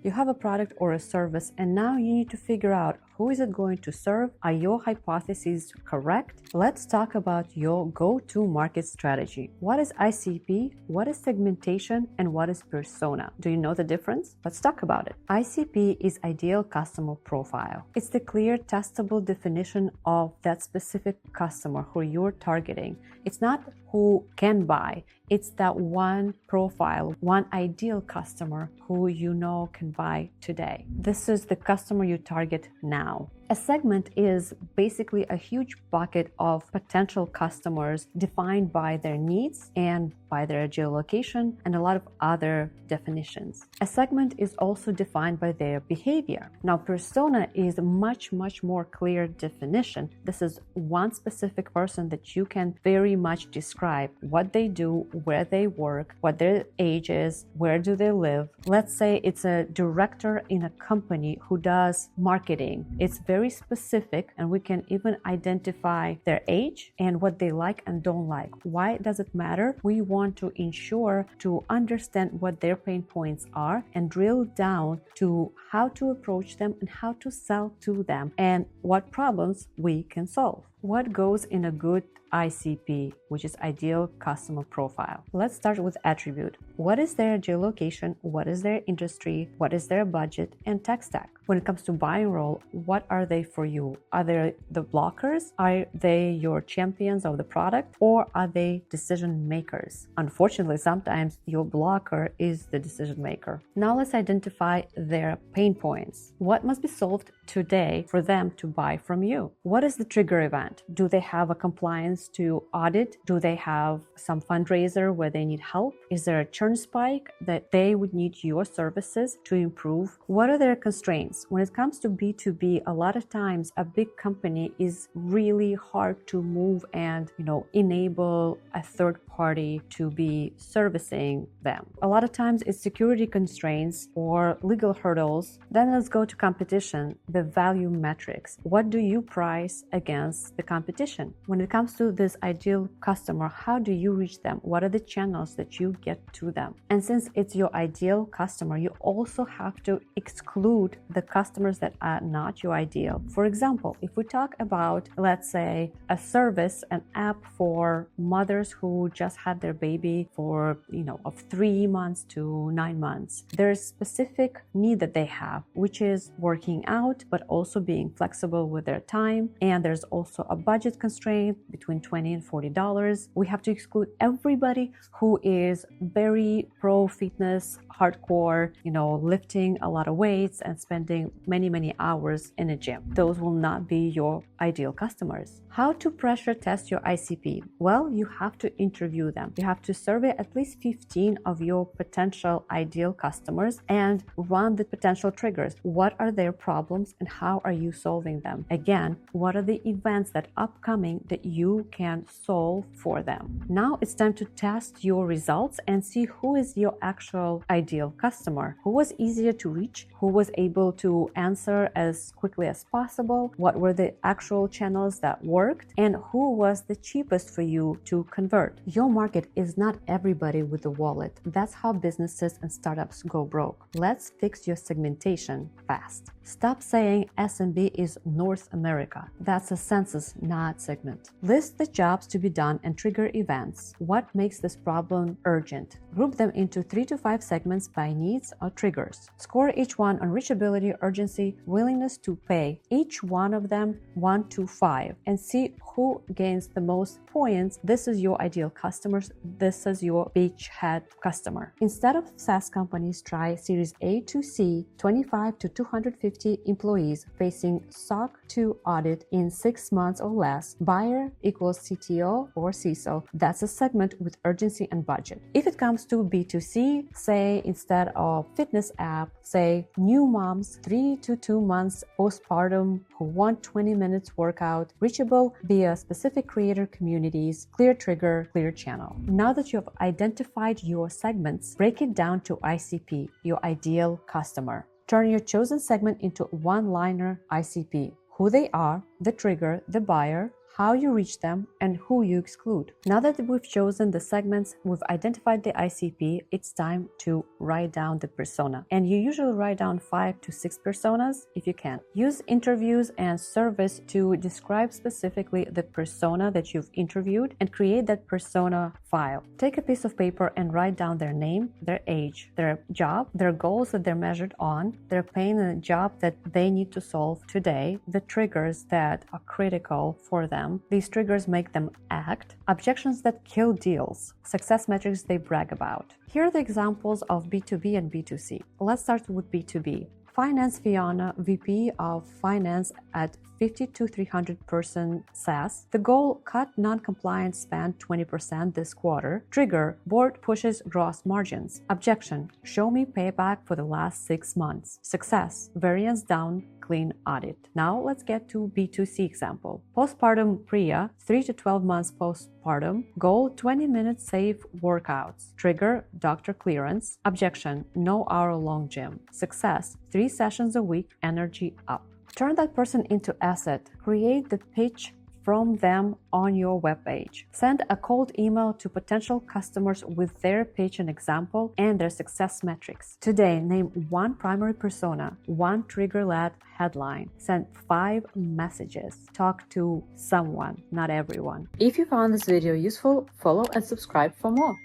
You have a product or a service, and now you need to figure out who is it going to serve? Are your hypotheses correct? Let's talk about your go-to market strategy. What is ICP? What is segmentation? And what is persona? Do you know the difference? Let's talk about it. ICP is ideal customer profile. It's the clear, testable definition of that specific customer who you're targeting. It's not who can buy. It's that one profile, one ideal customer who you know can buy today. This is the customer you target now. A segment is basically a huge bucket of potential customers defined by their needs and by their geolocation and a lot of other definitions. A segment is also defined by their behavior. Now, persona is a much more clear definition. This is one specific person that you can very much describe what they do, where they work, what their age is, where do they live. Let's say it's a director in a company who does marketing. It's very specific, and we can even identify their age and what they like and don't like. Why does it matter? We want to ensure to understand what their pain points are and drill down to how to approach them and how to sell to them and what problems we can solve. What goes in a good ICP, which is ideal customer profile? Let's start with attribute. What is their geolocation? What is their industry? What is their budget and tech stack? When it comes to buying role, what are they for you? Are they the blockers? Are they your champions of the product? Or are they decision makers? Unfortunately, sometimes your blocker is the decision maker. Now let's identify their pain points. What must be solved today for them to buy from you? What is the trigger event? Do they have a compliance to audit? Do they have some fundraiser where they need help? Is there a churn spike that they would need your services to improve? What are their constraints? When it comes to B2B, a lot of times a big company is really hard to move and, enable a third party to be servicing them. A lot of times it's security constraints or legal hurdles. Then let's go to competition, the value metrics. What do you price against the competition? When it comes to this ideal customer, how do you reach them? What are the channels that you get to them? And since it's your ideal customer, you also have to exclude the customers that are not your ideal. For example, if we talk about, let's say, a service, an app for mothers who just had their baby for, of 3 months to 9 months, there's specific need that they have, which is working out, but also being flexible with their time. And there's also a budget constraint between $20 and $40. We have to exclude everybody who is very pro fitness, hardcore, lifting a lot of weights and spending many hours in a gym. Those will not be your ideal customers. How to pressure test your ICP? Well, you have to interview them. You have to survey at least 15 of your potential ideal customers and run the potential triggers. What are their problems and how are you solving them? Again, what are the events that upcoming that you can solve for them? Now it's time to test your results and see who is your actual ideal customer. Who was easier to reach? Who was able to answer as quickly as possible? What were the actual channels that worked? And who was the cheapest for you to convert? Your market is not everybody with a wallet. That's how businesses and startups go broke. Let's fix your segmentation fast. Stop saying SMB is North America. That's a census, not segment. List the jobs to be done and trigger events. What makes this problem urgent? Group them into 3 to 5 segments by needs or triggers. Score each one on reachability, urgency, willingness to pay, each one of them 1 to 5, and see who gains the most points. This is your ideal customers. This is your beachhead customer. Instead of SaaS companies, try Series A to C, 25 to 250 employees facing SOC 2 audit in 6 months or less. Buyer equals CTO or CISO. That's a segment with urgency and budget. If it comes to B2C, say instead of fitness app, say new moms 3 to 2 months postpartum who want 20 minutes workout, reachable via specific creator communities, clear trigger, clear channel. Now that you have identified your segments, break it down to ICP, your ideal customer. Turn your chosen segment into one-liner ICP. Who they are, the trigger, the buyer, how you reach them, and who you exclude. Now that we've chosen the segments, we've identified the ICP, it's time to write down the persona. And you usually write down 5 to 6 personas if you can. Use interviews and surveys to describe specifically the persona that you've interviewed and create that persona file. Take a piece of paper and write down their name, their age, their job, their goals that they're measured on, their pain in a job that they need to solve today, the triggers that are critical for them. These triggers make them act, objections that kill deals, success metrics they brag about. Here are the examples of B2B and B2C. Let's start with B2B. Finance Fiona, VP of Finance at 50 to 300 person SaaS. The goal, cut non-compliant spend 20% this quarter. Trigger, board pushes gross margins. Objection, show me payback for the last 6 months. Success, variance down, clean audit. Now let's get to B2C example. Postpartum Priya, 3 to 12 months postpartum. Goal, 20 minutes safe workouts. Trigger, doctor clearance. Objection, no hour-long gym. Success, 3 sessions a week, energy up. Turn that person into asset. Create the pitch from them on your webpage. Send a cold email to potential customers with their pitch and example and their success metrics. Today, name 1 primary persona, 1 trigger-led headline. Send 5 messages. Talk to someone, not everyone. If you found this video useful, follow and subscribe for more.